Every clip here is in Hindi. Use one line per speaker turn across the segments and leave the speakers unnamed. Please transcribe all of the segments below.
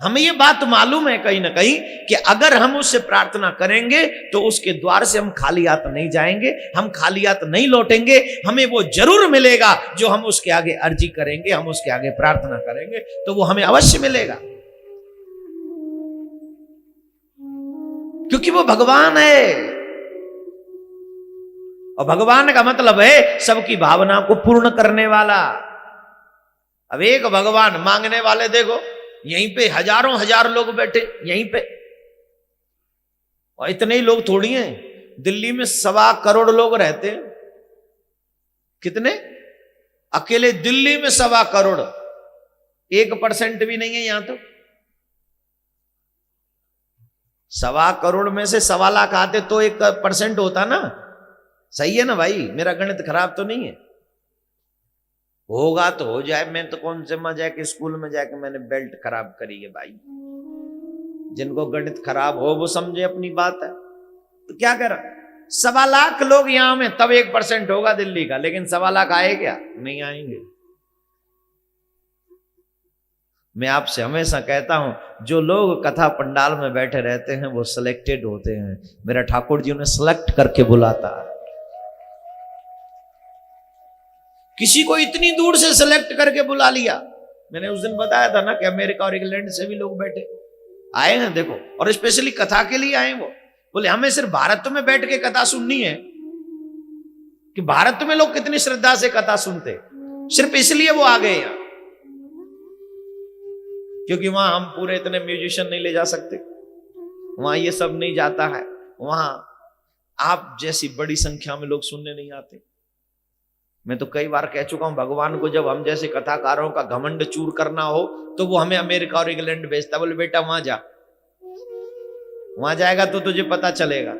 हमें ये बात मालूम है कहीं ना कहीं कि अगर हम उससे प्रार्थना करेंगे तो उसके द्वार से हम खाली हाथ नहीं जाएंगे, हम खाली हाथ नहीं लौटेंगे। हमें वो जरूर मिलेगा जो हम उसके आगे अर्जी करेंगे, हम उसके आगे प्रार्थना करेंगे तो वो हमें अवश्य मिलेगा, क्योंकि वो भगवान है। और भगवान का मतलब है सबकी भावना को पूर्ण करने वाला। अब एक भगवान, मांगने वाले देखो यहीं पे हजारों हजार लोग बैठे यहीं पे, और इतने ही लोग थोड़ी हैं। दिल्ली में 1.25 करोड़ लोग रहते हैं। कितने? अकेले दिल्ली में 1.25 करोड़, 1% भी नहीं है यहां तो। 1.25 करोड़ में से 1.25 लाख आते तो 1% होता ना। सही है ना भाई, मेरा गणित खराब तो नहीं है? होगा तो हो जाए। मैं तो कौन से मजा के स्कूल में जाके मैंने बेल्ट खराब करी है भाई। जिनको गणित खराब हो वो समझे अपनी बात है। तो क्या करा, 1.25 लाख लोग यहां में, तब 1% होगा दिल्ली का। लेकिन 1.25 लाख आए क्या? नहीं आएंगे। मैं आपसे हमेशा कहता हूं, जो लोग कथा पंडाल में बैठे रहते हैं वो सिलेक्टेड होते हैं। मेरा ठाकुर जी उन्हें सिलेक्ट करके बुलाता है। किसी को इतनी दूर से सिलेक्ट करके बुला लिया। मैंने उस दिन बताया था ना कि अमेरिका और इंग्लैंड से भी लोग बैठे आए हैं, देखो, और स्पेशली कथा के लिए आए। वो बोले हमें सिर्फ भारत में बैठ के कथा सुननी है, कि भारत में लोग कितनी श्रद्धा से कथा सुनते, सिर्फ इसलिए वो आ गए यहां। क्योंकि वहां हम पूरे इतने म्यूजिशियन नहीं ले जा सकते, वहां ये सब नहीं जाता है, वहां आप जैसी बड़ी संख्या में लोग सुनने नहीं आते। मैं तो कई बार कह चुका हूं, भगवान को जब हम जैसे कथाकारों का घमंड चूर करना हो तो वो हमें अमेरिका और इंग्लैंड भेजता। बोले बेटा वहां जा, वहां जाएगा तो तुझे पता चलेगा।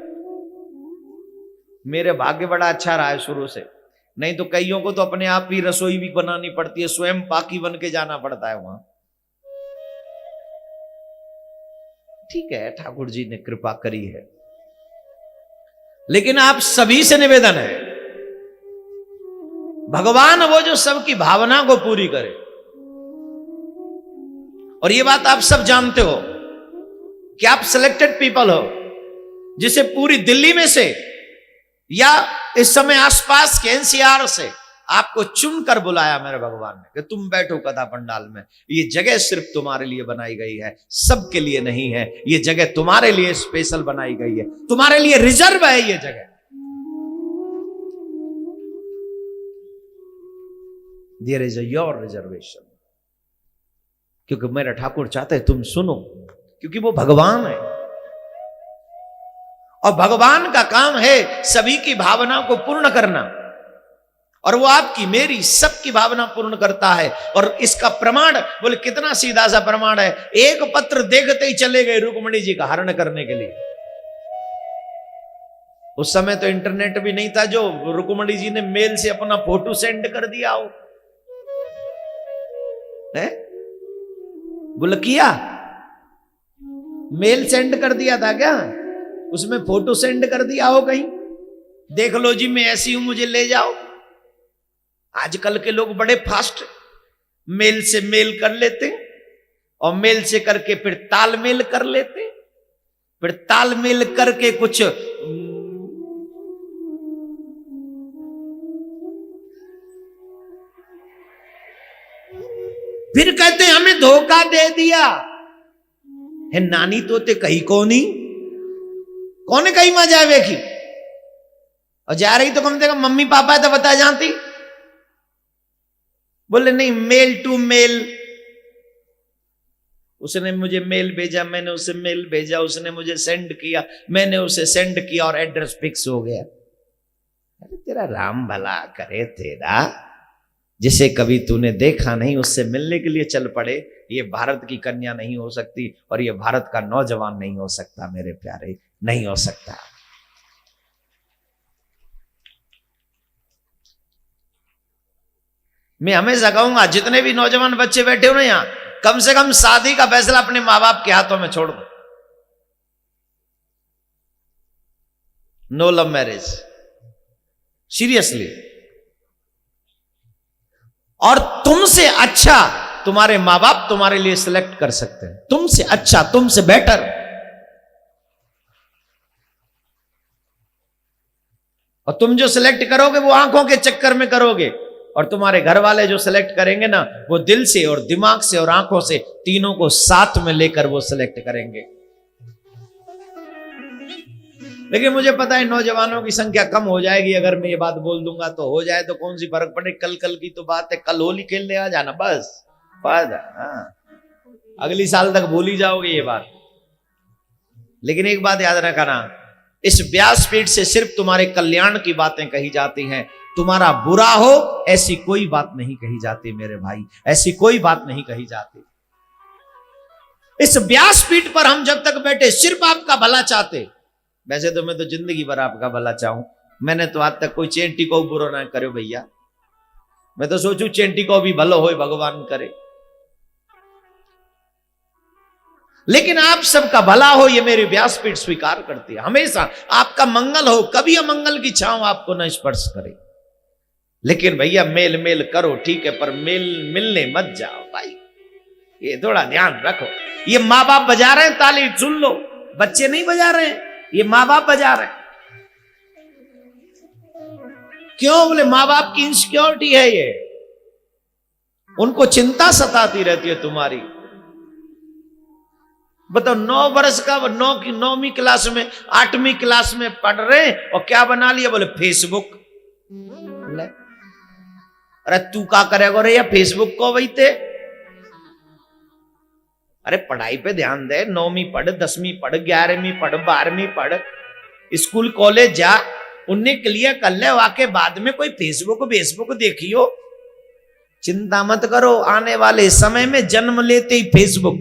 मेरे भाग्य बड़ा अच्छा रहा है शुरू से, नहीं तो कईयों को तो अपने आप ही रसोई भी बनानी पड़ती है, स्वयं पाकी बन के जाना पड़ता है वहां। ठीक है, ठाकुर जी ने कृपा करी है, लेकिन आप सभी से निवेदन है, भगवान वो जो सबकी भावना को पूरी करे। और ये बात आप सब जानते हो कि आप सिलेक्टेड पीपल हो, जिसे पूरी दिल्ली में से या इस समय आसपास के एनसीआर से आपको चुनकर बुलाया मेरे भगवान ने कि तुम बैठो कथा पंडाल में। ये जगह सिर्फ तुम्हारे लिए बनाई गई है, सबके लिए नहीं है। ये जगह तुम्हारे लिए स्पेशल बनाई गई है, तुम्हारे लिए रिजर्व है ये जगह। There is your reservation। क्योंकि मेरा ठाकुर चाहते है तुम सुनो, क्योंकि वो भगवान है और भगवान का काम है सभी की भावना को पूर्ण करना, और वो आपकी मेरी सबकी भावना पूर्ण करता है। और इसका प्रमाण बोले कितना सीधा सा प्रमाण है, एक पत्र देखते ही चले गए रुक्मणी जी का हरण करने के लिए। उस समय तो इंटरनेट भी नहीं था जो रुक्मणी जी ने मेल से अपना फोटो सेंड कर दिया हो, है? बोले किया, मेल सेंड कर दिया था क्या? उसमें फोटो सेंड कर दिया हो कहीं, देख लो जी मैं ऐसी हूं मुझे ले जाओ। आजकल के लोग बड़े फास्ट, मेल से मेल कर लेते और मेल से करके फिर तालमेल कर लेते, फिर तालमेल करके कुछ फिर कहते हमें धोखा दे दिया है। नानी तोते कही कोनी, कौन कही मजा वेखी, और जा रही तो कम से कम मम्मी पापा है तो बता जानती। बोले नहीं, मेल टू मेल। उसने मुझे मेल भेजा, मैंने उसे मेल भेजा, उसने मुझे सेंड किया, मैंने उसे सेंड किया और एड्रेस फिक्स हो गया। अरे तेरा राम भला करे, तेरा जिसे कभी तूने देखा नहीं उससे मिलने के लिए चल पड़े। ये भारत की कन्या नहीं हो सकती और ये भारत का नौजवान नहीं हो सकता मेरे प्यारे, नहीं हो सकता। मैं हमेशा कहूंगा जितने भी नौजवान बच्चे बैठे हो ना यहां, कम से कम शादी का फैसला अपने मां बाप के हाथों में छोड़ दो। No love marriage, seriously. और तुमसे अच्छा तुम्हारे मां बाप तुम्हारे लिए सिलेक्ट कर सकते हैं, तुमसे अच्छा, तुमसे बेटर। और तुम जो सिलेक्ट करोगे वो आंखों के चक्कर में करोगे, और तुम्हारे घर वाले जो सिलेक्ट करेंगे ना, वो दिल से और दिमाग से और आंखों से, तीनों को साथ में लेकर वो सिलेक्ट करेंगे। लेकिन मुझे पता है नौजवानों की संख्या कम हो जाएगी अगर मैं ये बात बोल दूंगा, तो हो जाए तो कौन सी फर्क पड़े, कल कल की तो बात है, कल होली खेलने आ जाना बस फायदा। हाँ, अगली साल तक भूल ही जाओगे ये बात। लेकिन एक बात याद रखना, इस व्यासपीठ से सिर्फ तुम्हारे कल्याण की बातें कही जाती हैं, तुम्हारा बुरा हो ऐसी कोई बात नहीं कही जाती मेरे भाई, ऐसी कोई बात नहीं कही जाती। इस व्यासपीठ पर हम जब तक बैठे सिर्फ आपका भला चाहते। वैसे तो मैं तो जिंदगी भर आपका भला चाहूं, मैंने तो आज तक कोई चेंटी को बुरा ना करे भैया, मैं तो सोचू चेंटी को भी भलो हो भगवान करे। लेकिन आप सबका भला हो ये मेरी व्यासपीठ स्वीकार करती है, हमेशा आपका मंगल हो, कभी अमंगल की छांव आपको न स्पर्श करे। लेकिन भैया मेल मेल करो ठीक है, पर मेल मिलने मत जाओ भाई, ये थोड़ा ध्यान रखो। ये माँ बाप बजा रहे हैं ताली, सुन लो, बच्चे नहीं बजा रहे हैं, ये माँ बाप बजा रहे हैं। क्यों? बोले माँ बाप की इनसिक्योरिटी है ये, उनको चिंता सताती रहती है तुम्हारी। बताओ 9 वर्ष का, 9वीं क्लास में, 8वीं क्लास में पढ़ रहे हैं और क्या बना लिया? बोले फेसबुक। अरे तू क्या करेगा रे या फेसबुक को वही थे? अरे पढ़ाई पे ध्यान दे, 9वीं पढ़, 10वीं पढ़, 11वीं पढ़, 12वीं पढ़, स्कूल कॉलेज जा, उन्हें क्लियर कर ले, वाके बाद में कोई फेसबुक देखियो। चिंता मत करो, आने वाले समय में जन्म लेते ही फेसबुक।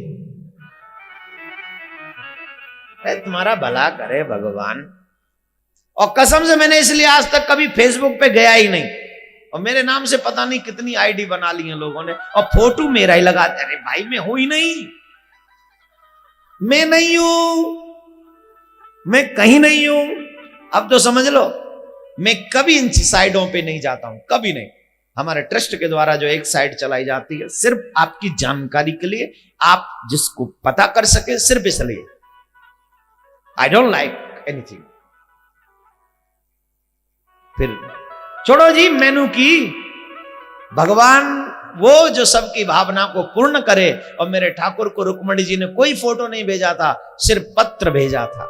तुम्हारा भला करे भगवान। और कसम से मैंने इसलिए आज तक कभी फेसबुक पे गया ही नहीं, और मेरे नाम से पता नहीं कितनी आईडी बना ली है लोगों ने, और फोटो मेरा ही लगाते। अरे भाई मैं हूं ही नहीं, मैं नहीं हूं, मैं कहीं नहीं हूं। अब तो समझ लो मैं कभी इन साइडों पे नहीं जाता हूं, कभी नहीं। हमारे ट्रस्ट के द्वारा जो एक साइड चलाई जाती है सिर्फ आपकी जानकारी के लिए, आप जिसको पता कर सके, सिर्फ इसलिए। I don't like anything. फिर छोड़ो जी मेनू की, भगवान वो जो सबकी भावना को पूर्ण करे। और मेरे ठाकुर को रुक्मणी जी ने कोई फोटो नहीं भेजा था, सिर्फ पत्र भेजा था।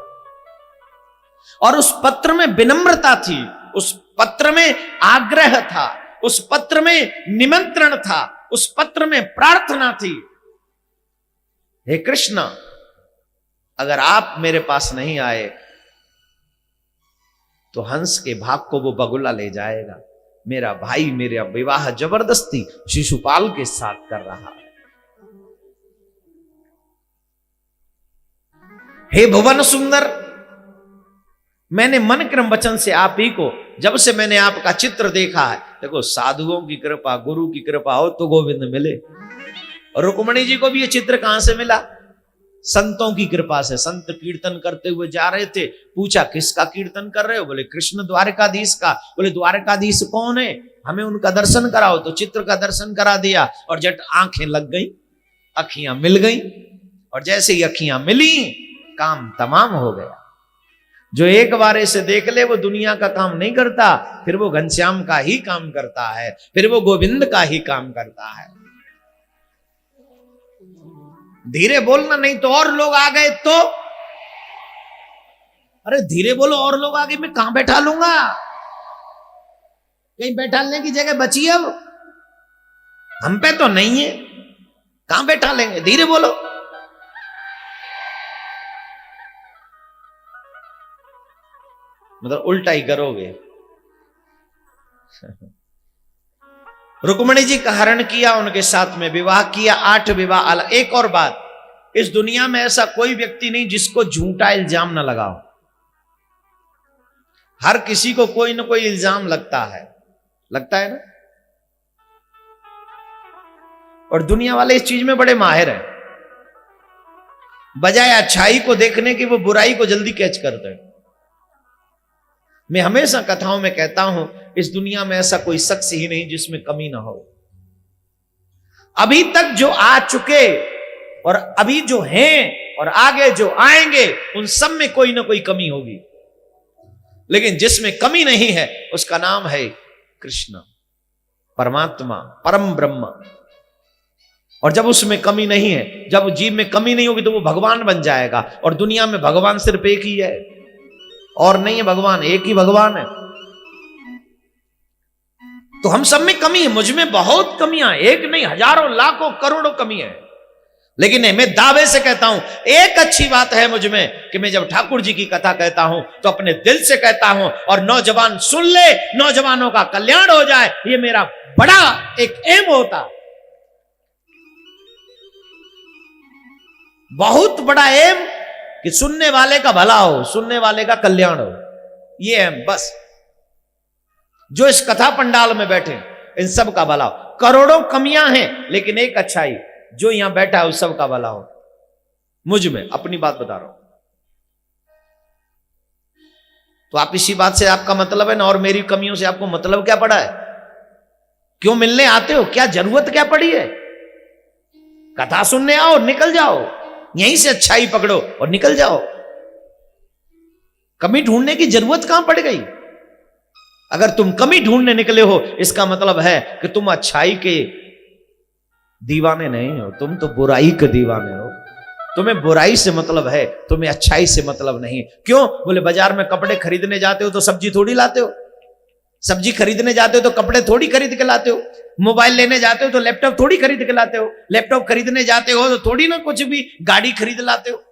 और उस पत्र में विनम्रता थी, उस पत्र में आग्रह था, उस पत्र में निमंत्रण था, उस पत्र में प्रार्थना थी। हे कृष्ण, अगर आप मेरे पास नहीं आए तो हंस के भाग को वो बगुला ले जाएगा। मेरा भाई मेरा विवाह जबरदस्ती शिशुपाल के साथ कर रहा है। हे भुवन सुंदर, मैंने मन क्रम वचन से आप ही को, जब से मैंने आपका चित्र देखा है, देखो साधुओं की कृपा, गुरु की कृपा हो तो गोविंद मिले। और रुक्मणी जी को भी ये चित्र कहां से मिला? संतों की कृपा से। संत कीर्तन करते हुए जा रहे थे, पूछा किसका कीर्तन कर रहे हो? बोले कृष्ण द्वारकाधीश का। बोले द्वारकाधीश कौन है, हमें उनका दर्शन कराओ। तो चित्र का दर्शन करा दिया और जट आंखें लग गई, अखियां मिल गई। और जैसे ही अखियां मिली काम तमाम हो गया। जो एक बार ऐसे देख ले वो दुनिया का काम नहीं करता, फिर वो घनश्याम का ही काम करता है, फिर वो गोविंद का ही काम करता है। धीरे बोलना, नहीं तो और लोग आ गए तो। अरे धीरे बोलो, और लोग आ गए मैं कहां बैठा लूंगा? कहीं बैठाने की जगह बची अब हम पे तो नहीं है, कहां बैठा लेंगे? धीरे बोलो। मतलब उल्टा ही करोगे। रुक्मणी जी का हरण किया, उनके साथ में विवाह किया, 8 विवाह अलग। एक और बात, इस दुनिया में ऐसा कोई व्यक्ति नहीं जिसको झूठा इल्जाम न लगाओ। हर किसी को कोई ना कोई इल्जाम लगता है ना। और दुनिया वाले इस चीज में बड़े माहिर हैं। बजाय अच्छाई को देखने की वो बुराई को जल्दी कैच करते हैं। मैं हमेशा कथाओं में कहता हूं, इस दुनिया में ऐसा कोई शख्स ही नहीं जिसमें कमी ना हो। अभी तक जो आ चुके और अभी जो हैं और आगे जो आएंगे, उन सब में कोई ना कोई कमी होगी, लेकिन जिसमें कमी नहीं है उसका नाम है कृष्ण, परमात्मा, परम ब्रह्म। और जब उसमें कमी नहीं है, जब जीव में कमी नहीं होगी, तो वो भगवान बन जाएगा। और दुनिया में भगवान सिर्फ एक ही है, और नहीं है भगवान, एक ही भगवान है। तो हम सब में कमी है, मुझ में बहुत कमियां, एक नहीं हजारों लाखों करोड़ों कमी है। लेकिन मैं दावे से कहता हूं, एक अच्छी बात है मुझ में कि मैं जब ठाकुर जी की कथा कहता हूं तो अपने दिल से कहता हूं, और नौजवान सुन ले, नौजवानों का कल्याण हो जाए, ये मेरा बड़ा एक एम होता, बहुत बड़ा एम, कि सुनने वाले का भला हो, सुनने वाले का कल्याण हो। ये एम बस। जो इस कथा पंडाल में बैठे इन सब का भला हो। करोड़ों कमियां हैं, लेकिन एक अच्छाई, जो यहां बैठा है उस सब का भला हो। मुझ में अपनी बात बता रहा हूं। तो आप इसी बात से आपका मतलब है ना, और मेरी कमियों से आपको मतलब क्या पड़ा है? क्यों मिलने आते हो? क्या जरूरत क्या पड़ी है? कथा सुनने आओ, निकल जाओ, यहीं से अच्छाई पकड़ो और निकल जाओ। कमी ढूंढने की जरूरत कहां पड़ गई? अगर तुम कमी ढूंढने निकले हो, इसका मतलब है कि तुम अच्छाई के दीवाने नहीं हो, तुम तो बुराई के दीवाने हो। तुम्हें बुराई से मतलब है, तुम्हें अच्छाई से मतलब नहीं। क्यों? बोले बाजार में कपड़े खरीदने जाते हो तो सब्जी थोड़ी लाते हो, सब्जी खरीदने जाते हो तो कपड़े थोड़ी खरीद के लाते हो, मोबाइल लेने जाते हो तो लैपटॉप थोड़ी खरीद के लाते हो, लैपटॉप खरीदने जाते हो तो थोड़ी ना कुछ भी गाड़ी खरीद लाते हो।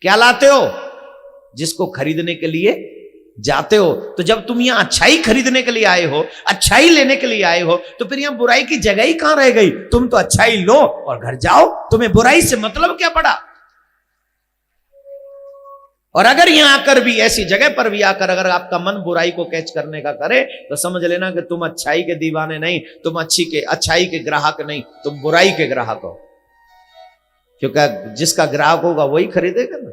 क्या लाते हो? जिसको खरीदने के लिए जाते हो। तो जब तुम यहां अच्छाई खरीदने के लिए आए हो, अच्छाई लेने के लिए आए हो, तो फिर यहां बुराई की जगह ही कहां रह गई? तुम तो अच्छाई लो और घर जाओ, तुम्हें बुराई से मतलब क्या पड़ा? और अगर यहां आकर भी, ऐसी जगह पर भी आकर अगर आपका मन बुराई को कैच करने का करे, तो समझ लेना कि तुम अच्छाई के दीवाने नहीं, तुम अच्छाई के ग्राहक नहीं, तुम बुराई के ग्राहक हो। क्योंकि जिसका ग्राहक होगा वही खरीदेगा ना।